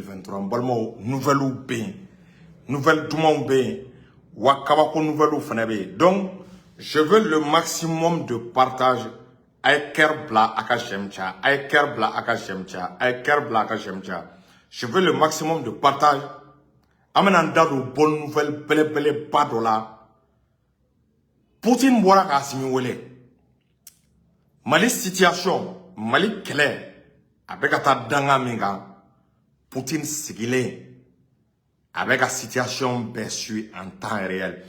2023 balmo nouvelle bien nouvelle tout monde bien wakabako nouvelle fanabe. Donc je veux le maximum de partage avec Kerbla Akashemcha avec Kerbla Akashemcha avec Kerbla Akashemcha. Je veux le maximum de partage. Amenanda de bonnes nouvelles belle badola. Poutine boira kasimi wele. Mali situation Mali clair avec ta danga minga. Poutine sigilé avec la situation perçue en temps réel.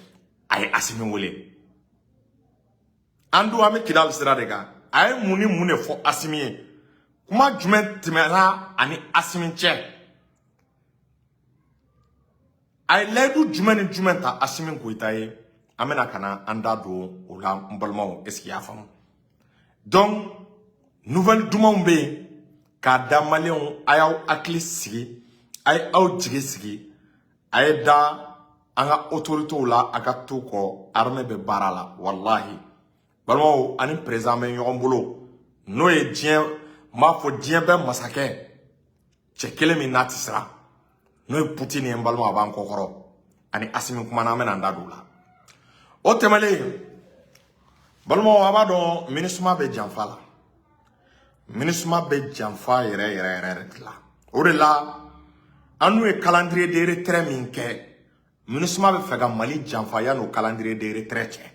Aïe asimi wele. Andou ame kidal sera dega. Aïe mouni fo asimi. Kuma jumen timera ani asimi che. Aïe ledu jumen ta asimi kuitaye. Amena kana anda do ola mbalmo eski ya fam. Donc nouvelle dumombe ka da malion ayaw akli sigi ay aw jigi sigi ay da anga autorité la aka to ko armée be barala wallahi balmo ani président men yombolo no e dien ma fo dien be masake chekele mi natisra no e Poutine en balmo aban kokoro ani asimi kuma na men anda do la o temale balmo abado ministre be janfala ministre be janfa yere la o de la anu e calendrier de retrait min ke ministre be fega Mali janfa ya no calendrier de retrait che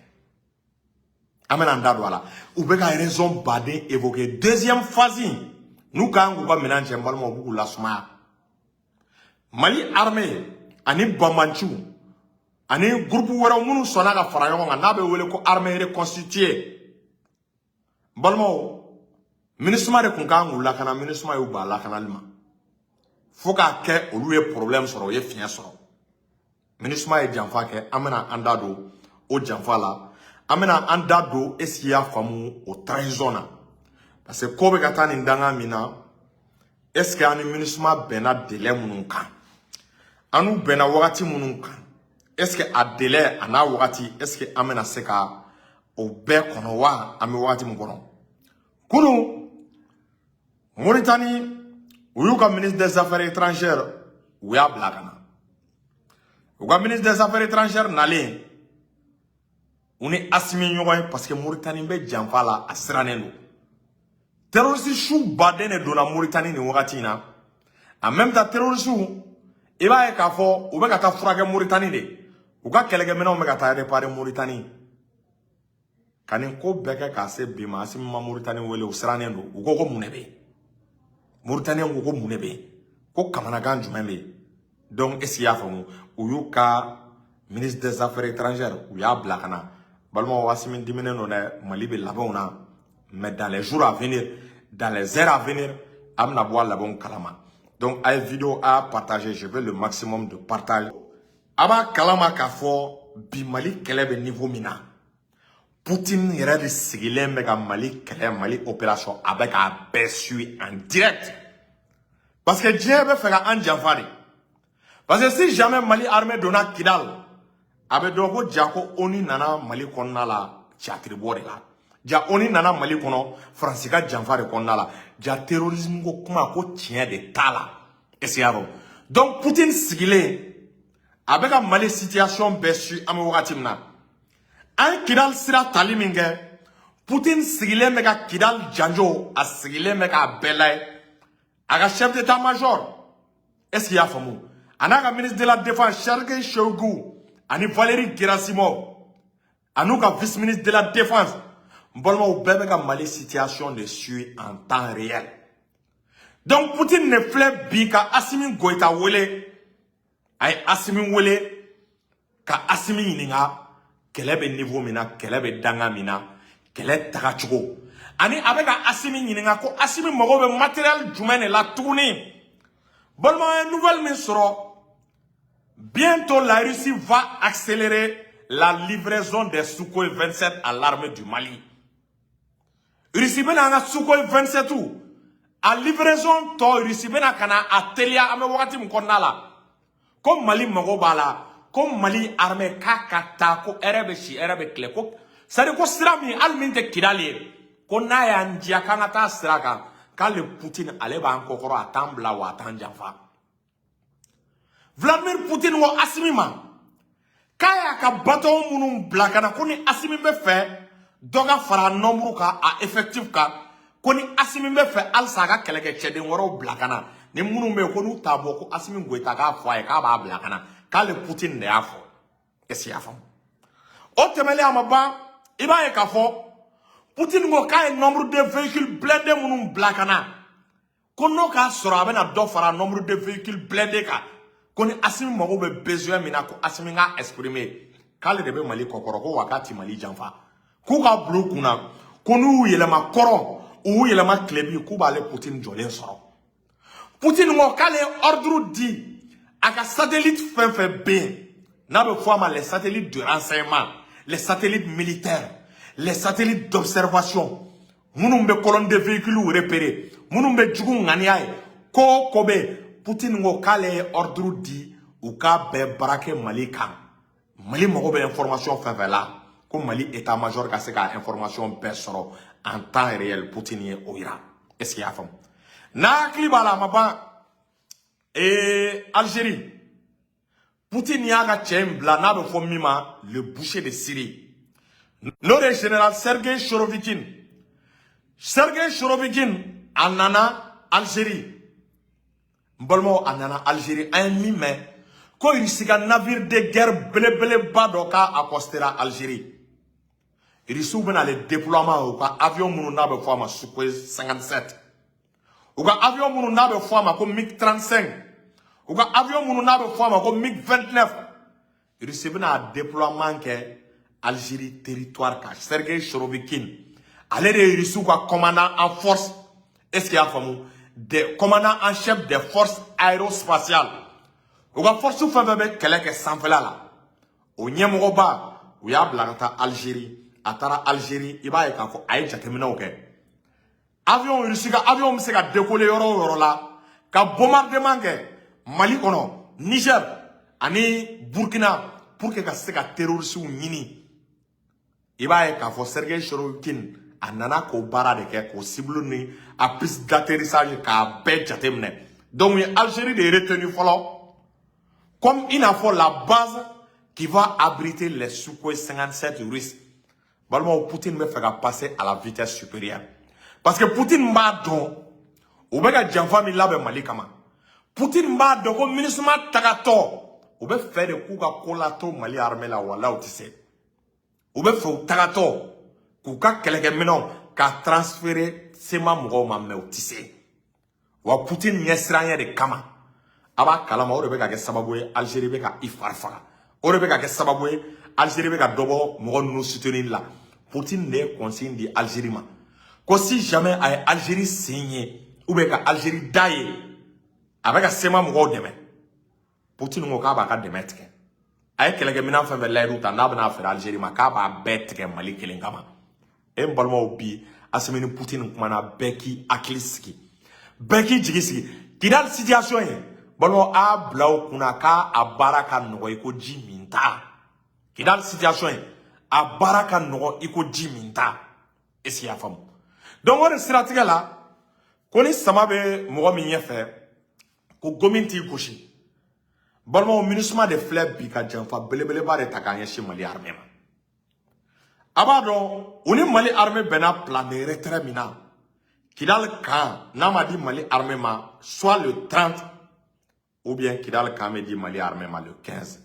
amena ndado ala ou be ka raison badin évoquer deuxième phase nous quand on va mélanger balmo beaucoup la suma Mali armée ani Bamanchu ani groupe wera munu sona ka fara ɲɔgɔn na be wele ko armée reconstituée balmo ministre de kun kan la kana ministre yu ba la kana lima faut ka ke olu ye problème soro ye fiɲɛ sɔrɔ ministre ye janfa ke amena anda do o janfa la amena anda do esia famu o trahison na parce que ko be ka taa nin danga mina est-ce que ani ministre bena délai munun kan anu bena wagati munun kan est-ce que a délai ana wagati est-ce que amena seka o be kono wa ami wagati mun kono kunu Mauritanie ou le ministre des Affaires étrangères ou ya blagana ou le ministre des Affaires étrangères n'allait on est assimi ñoy parce que Mauritanie be janfa la asraneno terroriste chou badene do la Mauritanie ni wakati na en même temps terroriste e ba e ka fo ou be ka ta frage Mauritanie de ou ka kelege mena o me ka ta réparer Mauritanie kanin ko beke ka se bima asimi Mauritanie wele o sraneno ou ko munebe Mauritanie ko munebe ko kamana gan jumembe donc esia famu ou yuka ministre des Affaires étrangères ou ya blakana balmo wasimi dimene no ne Mali be labona mais dans les jours à venir dans les heures à venir amna boa labon kalama donc ay vidéo à partager je veux le maximum de partage aba kalama ka fo bi Mali kelebe niveau mina Poutine yɛrɛ de sigilen bɛ ka Mali kɛlɛ Mali opération avec a perçu en direct parce que diɲɛ bɛ fɛ ka an janfa de parce que si jamais Mali armée donna Kidal a bɛ dɔn ko ja ko ONU nana Mali kɔnɔna la théâtre bɔ de la ja ONU nana Mali kɔnɔ Faransi ka janfa de kɔnɔna la ja terrorisme ko kuma ko tiɲɛ de t'a la est-ce que y'a dɔn donc Poutine sigilen a bɛ ka Mali situation perçu an bɛ wagati min na an Kidal sira tali min kɛ Poutine sigilen bɛ ka Kidal janjo a sigilen bɛ k'a bɛɛ layɛ a ka chef d'état-major est-ce qu'il y'a faamu a n'a ka ministre de la défense Sergei Shoigu ani Valéry Gerasimov a n'u ka vice-ministre de la défense n balimaw bɛɛ bɛ ka Mali situation de suit en temps réel donc Poutine ne filɛ bi ka Assimi Goïta wele a ye Assimi wele ka Assimi ɲininka kɛlɛ bɛ niveau min na kɛlɛ bɛ danga min na kɛlɛ tagacogo ani a bɛ ka Assimi ɲininka ko Assimi mago bɛ matériel jumɛn de la tuguni balima ye nouvelle min sɔrɔ bientôt la Russie va accélérer la livraison des Sukhoi 27 à l'armée du Mali Russie bɛna an ka Sukhoi 27 a livraison tɔ Russie bɛna ka na a teliya an bɛ wagati min kɔnɔna la ko Mali mago b'a la ko Mali armée k'a ka taa ko ɛrɛ bɛ si ɛrɛ bɛ tile ko c'est à dire ko sira min hali min tɛ Kidal ye ko n'a y'an diya k'an ka taa sira kan k'ale Poutine ale b'an kɔkɔrɔ a t'an bila wa a t'an janfa Vladimir Poutine ko Assimi ma kaya ka bateau munun blakana ko ni Assimi be fait doga fara nombre ka a effectif ka ko ni Assimi be fait al saga keleke chede woro blakana ni munun be ko nu tabo ko Assimi goita ka fo ay ka ba blakana ka le Poutine de afo esi afam o temele amaba iba e ka fo Poutine ko kay nombre de véhicules blindés munun blakana ko no ka soro abena do fara nombre de véhicules blindés ka ko ni Assimi mago be besoin mina ko Assimi nga exprimer kale de be Mali kokoro ko wakati Mali janfa ku ka blu kuna ko nu yelema koro ou yelema klebi ku ba le Poutine jolé soro Poutine ngo kale ordre dit aka satellite fin bien na be forma les satellites de renseignement les satellites militaires les satellites d'observation munum be colonne de véhicules repérés munum be jugu ngania ko kobe Poutine ngo kale ordre dit ou ka be barake Mali kan Mali mago be information fin là comme Mali état-major ka se ka information be soro en temps réel Poutine au Iran est-ce qu'il y a femme na klibala maba Algérie Poutine yaga chembla na be fo mima le boucher de Syrie le général Sergei Chorovikin anana Algérie Mbolmo anana Algérie un mime ko irisiga navire de guerre blé badoka apostera Algérie irisu bena le déploiement ou ka avion munu na be fo ma Sukhoi 57 ou ka avion munu na be fo ma ko MiG 35 ou ka avion munu na be fo ma ko MiG 29 irisi bena déploiement ke Algérie territoire ka Sergei Chorovikin allez de irisu ka commandant en force est-ce qu'il y a famou des commandants en chef des forces aérospatiales ou ka force ou febe kele ke sanfela la o nyemogo ba ou ya blakata Algérie atara Algérie iba e ka fo ay jatemina o ke avion rusika avion mi se ka décoller yoro la ka bombardement ke Mali kono Niger ani Burkina pour que ka se ka terroriste ñini iba e ka fo Sergei Chorovikin anana ko bara de ke ko cible ni a piste d'atterrissage ka be jatemine donc Algérie de retenu follow comme il a fait la base qui va abriter les Sukhoi 57 russes. Poutine me fera passer à la vitesse supérieure. Parce que Poutine m'a dit, ou bien Djanfami labe Malikama. Poutine m'a dit, au ministre Tagato, ou bien faire des coups à Kolato Mali armée la wala ou tisse. Ou bien faire Tagato, kouka keleke menon, ka transférer sema mougo ma me ou tisse. Ou Poutine nyesranye de kama. Aba kalama o rebe ka ke sababu Algérie be ka ifarfaga o rebe ka ke sababu Algérie be ka dobo mo no soutenir la Poutine ne consigne di Algérie ma ko si jamais ay Algérie signé ou be ka Algérie daye avec sema mo deme Poutine ngo ka ba ka demetke ay kelege mina fa be lay ruta na bana fa Algérie ma ka ba betke Mali kelen kama e mbalma obi asemeni Poutine kuma na beki akliski beki jigisi kidal situation ye Bolo a blau kunaka a baraka nogo iko jiminta. Kidal situation a baraka nogo iko jiminta. Esi ya famu. Donc on stratégie là, koni samabe mogo minye fe, ko gominti kushi. Bolo ministre de fleb bi ka janfa belebele ba de takanye shi Mali armée ma. Abado, uni Mali armée bena plan de retrait mina. Kidal kan namadi Mali armée ma soit le 30 ou bien Kidal Kamedi Mali armée ma le 15.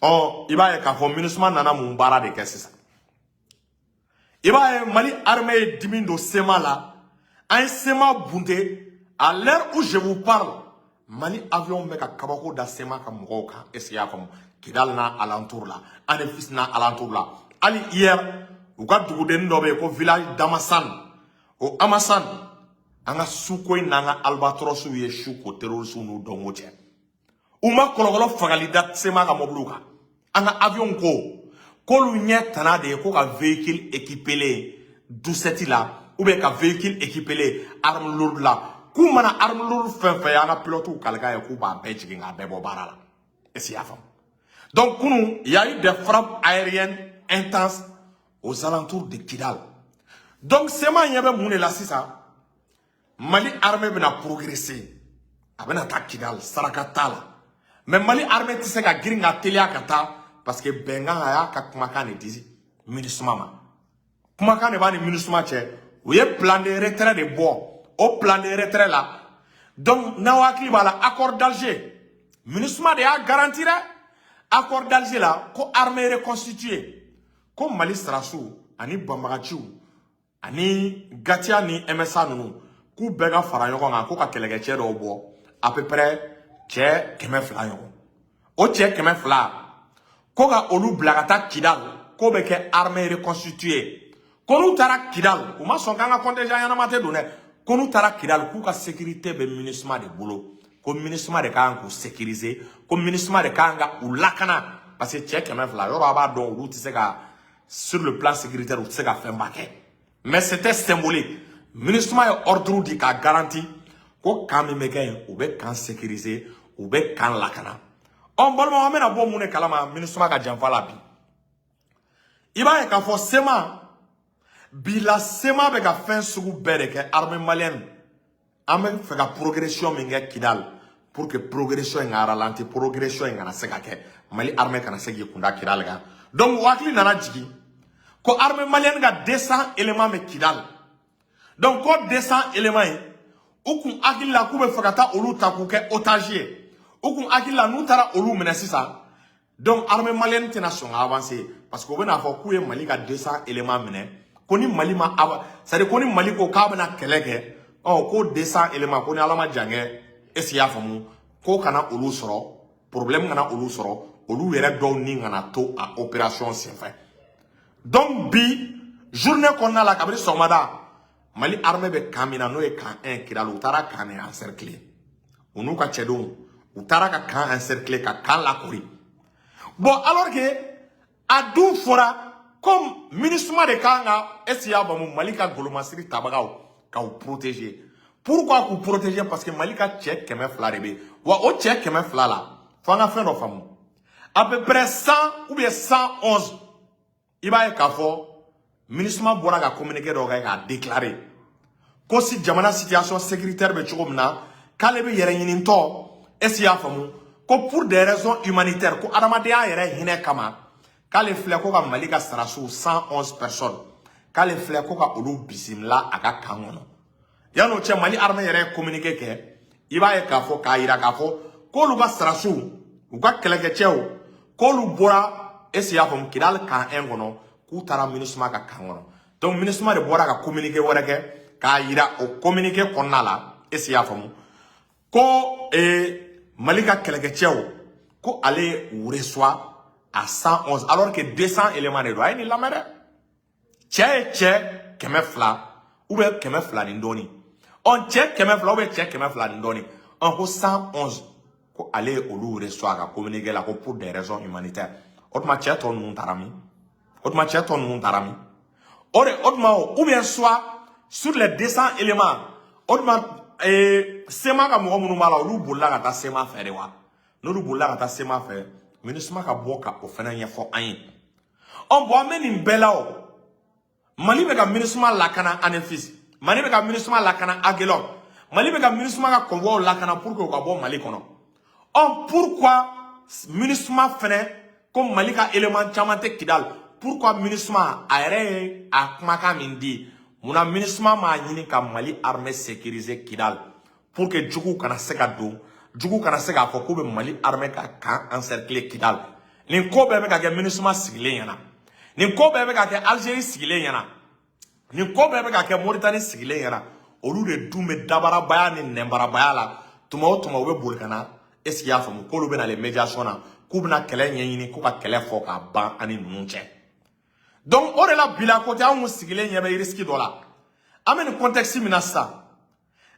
Oh, iba e ka fo ministre nana mumbara de kesisa. Iba e Mali armée dimindo sema la, un sema bunde, à l'heure où je vous parle, Mali avion me ka kabako da sema ka mouka, est-ce qu'il y a comme Kidal na alentour là, Anefis na alentour là. Ali hier, ou ka douguden dobe ko village d'Amasan, au Amasan, anga Sukhoi nanga albatrosu ye shuko terrorisu no dongoche uma kologolo fagalida sema ka mobluka anga avion ko lu nyetana de ko ka véhicule équipé 17 là ou bien ka véhicule équipé arme lourde là ku mana arme lourde fe anga pilote kalga ya ku ba be jiginga be bo barala et c'est afam donc il y a eu des frappes aériennes intenses aux alentours de Kidal donc sema yebe mune la sisa Mali armée bena progresser. Abena ta Kidal, Sarakatala. Mais Mali armée tɛ se ka girin ka teliya ka taa parce que bɛnkan a y'a ka kumakan de di MINUSMA ma. Kumakan de b'a ni MINUSMA cɛ. U ye plan de retrait de bɔ. O plan de retrait la. Donc n'aw hakili b'a la accord d'Alger. MINUSMA de y'a garanti dɛ. Accord d'Alger la ko armée reconstituée. Ko Mali sarasiw ani banbagaciw ani Gatia ni MSA ninnu k'u bɛɛ ka fara ɲɔgɔn kan ko ka kɛlɛkɛcɛ dɔw bɔ à peu près cɛ 200 ɲɔgɔn. O cɛ 200 ko ka olu bila ka taa Kidal ko bɛ kɛ armée reconstituée. Ko n'u taara Kidal u ma sɔn k'an ka contingent ɲɛnama tɛ don dɛ. Ko n'u taara Kidal k'u ka sécurité bɛ MINUSMA de bolo. Ko MINUSMA de kan k'u sécuriser. Ko MINUSMA de kan ka u lakana parce que cɛ 200 yɔrɔ a b'a dɔn olu tɛ se ka sur le plan sécuritaire u tɛ se ka fɛnba kɛ. Mais c'était symbolique. MINUSMA ye ordre di k'a garanti ko kan min bɛ kɛ yen u bɛ kan sécuriser u bɛ kan lakana. Ɔ balima an bɛna bɔ mun de kalama MINUSMA ka janfa la bi. I b'a ye k'a fɔ SEMA bi la SEMA bɛ ka fɛn sugu bɛɛ de kɛ armée malienne. An bɛ fɛ ka progression min kɛ Kidal pour que progression in ka ralenti progression in kana se ka kɛ Mali armée kana se k'i kunda Kidal kan. Donc hakili nana jigin ko armée malienne ka 200 éléments bɛ Kidal. Donc ko 200 éléments in u kun hakili la k'u bɛ fɛ ka taa olu ta k'u kɛ otage ye. U kun hakili la n'u taara olu minɛ sisan. Donc armée malienne tɛna sɔn ka avancer parce que u bɛna fɔ k'u ye Mali ka 200 éléments minɛ. Ko ni Mali ma c'est-à-dire ko ni Mali ko k'a bɛna kɛlɛ kɛ ko 200 éléments ko ni Ala ma jan kɛ est-ce y'a faamu ko kana olu sɔrɔ problème kana olu sɔrɔ olu yɛrɛ dɔw ni kana to a opération senfɛ. Donc bi journée kɔnɔna la kabini sɔgɔmada Mali armée bɛ kan min na n'o ye kan 1 Kidal u taara kan encercler u n'u ka cɛdenw u taara ka kan encercler ka kan lakori. Bon alors que a dun fɔra comme MINUSMA de kan ka est-ce y'a faamu Mali ka golomasiri tabagaw k'aw protéger. Pourquoi k'u protéger? Parce que Mali ka cɛ 200 de bɛ wa o cɛ 200 la fo an ka fɛn dɔ faamu à peu près 100 ou bien 111 i b'a ye k'a fɔ MINUSMA bɔra ka communiqué dɔ kɛ k'a déclarer ko si jamana situation sécuritaire bɛ cogo min na k'ale bɛ yɛrɛ ɲinitɔ est-ce y'a faamu ko pour des raisons humanitaires ko adamadenya yɛrɛ hinɛ kama k'ale filɛ ko ka Mali ka sarasiw 111 personnes k'ale filɛ ko ka olu bisimila a ka kan kɔnɔ. Yan'o cɛ Mali armée yɛrɛ communiqué kɛ i b'a ye k'a fɔ k'a yira k'a fɔ k'olu ka sarasiw u ka kɛlɛkɛcɛw k'olu bɔra est-ce y'a faamu Kidal kan 1 kɔnɔ k'u taara MINUSMA ka kan kɔnɔ. Donc MINUSMA de bɔra ka communiqué wɛrɛ kɛ k'a yira o communiqué kɔnɔna la est-ce y'a faamu ko Mali ka kɛlɛkɛcɛw ko ale reçoit à 111 alors que 200 éléments de don a ye nin lamɛn dɛ. Cɛ ye cɛ 200 ou bien 200 ni dɔɔni. On cɛ 200 ou bien cɛ 200 ni dɔɔni. On ko 111 ko ale olu reçoit ka communiqué la ko pour des raisons humanitaires. O tuma cɛ tɔ ninnu taara min? O tuma cɛ tɔ ninnu taara min? O tuma ou bien soit sur les 200 éléments o tuma SEMA ka mɔgɔ minnu b'a la olu bolila ka taa SEMA fɛ de wa? N'olu bolila ka taa SEMA fɛ MINUSMA ka bɔ ka o fana ɲɛfɔ an ye. Bon an bɛ nin bɛɛ la o Mali bɛ ka MINUSMA lakana ANEFIS Mali bɛ ka MINUSMA lakana AGELOC Mali bɛ ka MINUSMA ka convoi lakana pour que u ka bɔ Mali kɔnɔ. Pourquoi MINUSMA fɛnɛ ko Mali ka élément caman tɛ Kidal pourquoi MINUSMA a yɛrɛ ye a kumakan min di munna MINUSMA m'a ɲini ka Mali armée sécuriser Kidal pour que juguw kana se ka don juguw kana se k'a fɔ k'u bɛ Mali armée ka kan encercler Kidal. Nin ko bɛɛ bɛ ka kɛ MINUSMA sigilen ɲɛna. Nin ko bɛɛ bɛ ka kɛ Algérie sigilen ɲɛna. Nin ko bɛɛ bɛ ka kɛ Mauritanie sigilen ɲɛna. Olu de dun bɛ dabarabaya ni nɛnbarabaya la tuma o tuma u bɛ boli ka na est-ce qu'il y'a faamu k'olu bɛ na les médiations na k'u bɛna kɛlɛ ɲɛɲini k'u ka kɛlɛ fɔ k'a ban ani ninnu cɛ. Donc o de la bila côté anw sigilen ɲɛ bɛ risque dɔ la. An bɛ nin contexte min na sisan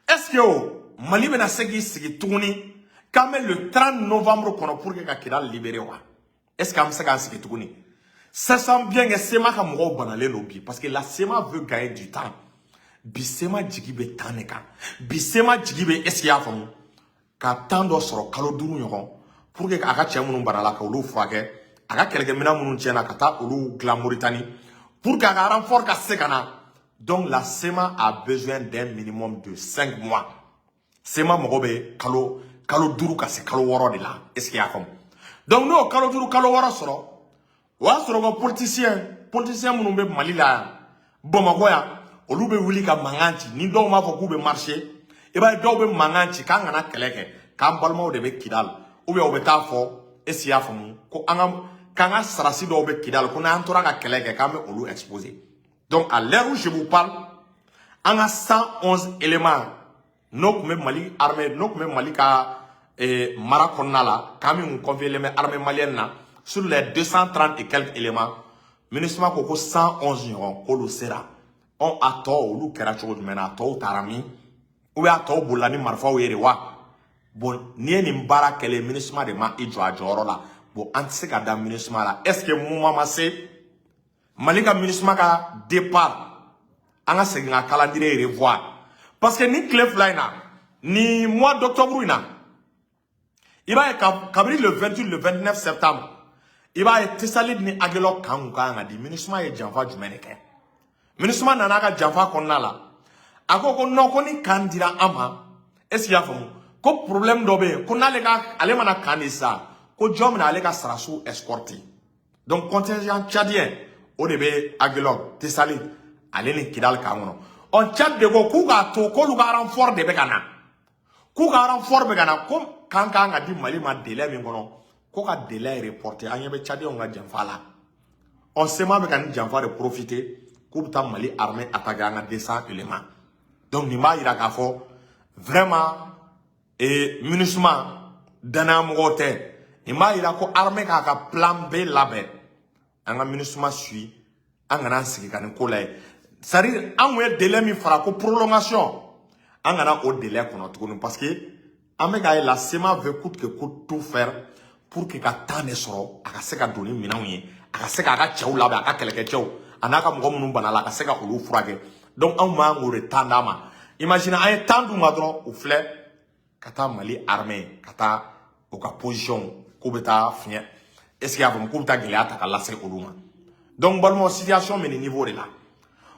est-ce que Mali bɛna se k'i sigi tuguni k'an bɛ le 30 novembre kɔnɔ pour que ka Kidal libérer wa? Est-ce qu'an bɛ se k'an sigi tuguni? Ça sent bien que SEMA ka mɔgɔw banalen don bi parce que la SEMA veut gagner du temps. Bi SEMA jigi bɛ temps de kan. Bi SEMA jigi bɛ est-ce qu'il y'a faamu ka temps dɔ sɔrɔ kalo 5 ɲɔgɔn pour que a ka cɛ minnu banala ka olu furakɛ a ka kɛlɛkɛminɛn minnu tiɲɛna ka taa olu dilan Mauritanie pour que a ka renfort ka se ka na. Donc la SEMA a besoin d'un minimum de 5 mois. SEMA mɔgɔ bɛ kalo kalo duru ka se kalo woro de la est ce qu'il y a comme donc no kalo duru kalo woro soro wa soro ko politicien munun be Mali la Bamako ya olu be wuli ka manganti ni do ma fo ku be marcher e ba do be manganti ka ngana keleke ka balmo de be kidal ou be obeta fo est ce qu'il y a comme ko angam kanga sarasi do be kidal ko na antora ka keleke ka me olu exposé donc à l'heure où je vous parle on a 111 éléments donc même Mali armée donc même Mali ka Marakonna la quand même on confie les armées maliennes là sur les 230 et quelques éléments ministre ko 111 ñoron ko lu sera on ato lu kera chogo mena to tarami ou ato bulani marfa were wa bon ni ni mbara kele ministre de ma ijo ajoro la bon anti ka da ministre la est ce que mon mama c'est Mali ka ministre ka départ anga segna calendrier revoir parce que ni clef lina ni mois d'octobre ina il va kabri le 28 le 29 septembre il va être salid ni agelo kanguka nga di ministre e janfa jumeneke ministre nana ka janfa konna la ako ko no ko ni kandira ama est-ce qu'il y a famu ko problème dobe ko na le ka ale mana kanisa ko jom na ale ka sarasu escorté donc contingent tchadien o debe agelo tesalid ale ni kidal kangono on Tchad de go ku ga to ko lu ga renfort de be kana ku ga renfort be kana ko kanka nga di Mali ma délai mi ngono ko ka délai reporté anyebe Tchadien on ga janfa la on sema be kan janfa de profiter ko ta Mali armée attaquer nga 200 éléments donc ni ma ira ka fo vraiment et munissement dana mogote ni ma ira ko armée ka plan B labé anga munissement suit anga na sigi kan ko lay c'est-à-dire an we délai mi fara ko prolongation anga na au délai kono tukunu parce que amega la sema veut coûte que coûte tout faire pour que ka temps ne soro aka se ka doni minanwe aka se ka chew la ba aka keleke chew anaka mo munu banala aka se ka olu frage donc an ma ngore tandama imagine ay tandu ngadro ou flé kata Mali armée kata o ka position ko beta fien est-ce qu'il y a bon ko beta gele ata kala se oluma donc balmo situation mais niveau de là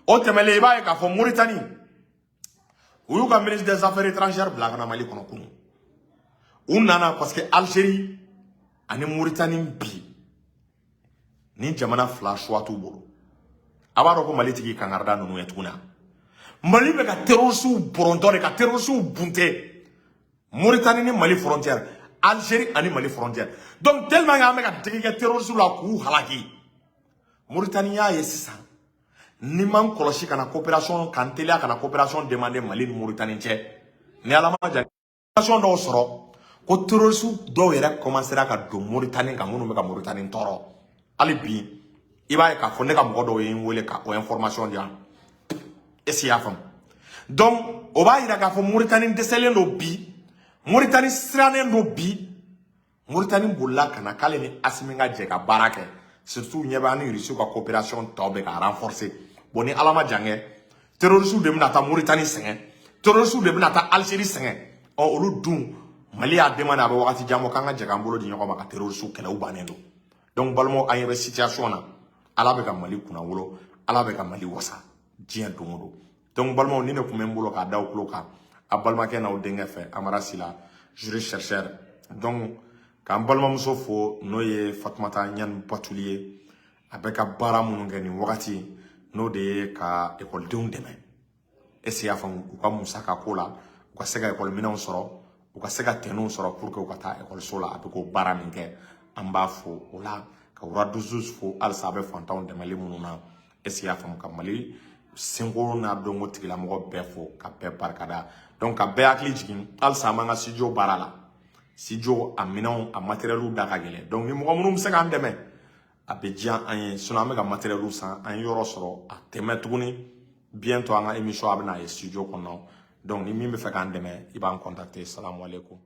o temele ba ka fo Mauritanie ou ka ministre des affaires étrangères blagana Mali kono kunu nana parce que Algérie ani Mauritanie bi ni jamana flash watu bolo abaro ko Mali tigi kangarda nunu etuna Mali be ka terroriste borondore ka terroriste bunte Mauritanie ni Mali frontière Algérie ani Mali frontière donc tellement nga me ka tigi ka terroriste la ku halaki Mauritanie ya yesisa ni man kolosi kana coopération kantelia kana coopération demander Mali ni Mauritanie tche ni alama ja coopération do soro ko terroriste do yere commencer ka do Mauritanie ka munu me ka Mauritanie toro ali bi iba ka fo ne ka mo do yin wele ka o information dia esiafam donc o ba ira ka fo Mauritanie deselen do bi Mauritanie stranen do bi Mauritanie bolla kana kale ni asiminga je ka barake surtout nyeba ni Russie ka coopération tobe ka renforcer boni alama jange terroriste de minata Mauritanie sengen terroriste de minata Algérie sengen o olu dun Mali a demandé à wakati jamo kanga je kambolo di nyoko maka terroriste kele u banendo donc balmo ayebe situation na ala be ka Mali kuna wolo ala be ka Mali wasa dien domodo donc balmo ni ne kumembolo ka daw kloka a balma ke na o denga fe amara sila juriste chercheur donc ka balma muso fo noye Fatmata Nyan Batulier abeka bara munu ngeni wakati no de ka école de demain essayer afan ko musaka kola ko sega école minan soro ko sega tenu soro pour que ko ta école sola abeko bara minke amba fo ola ka wura duzus fo al sabe fantaw de mali mununa essayer afan ka Mali sengo na dongo tigila mo be fo ka be barkada donc ka be akli jigin al sama nga studio barala studio aminon a matérielu daga gele donc ni mo munum sega ndeme abedjan an tsunami ka matérielu san an yoro soro a teme tuguni bientôt anga émission abna studio kono donc ni mi me fait kan deme iban contacter salam alaikum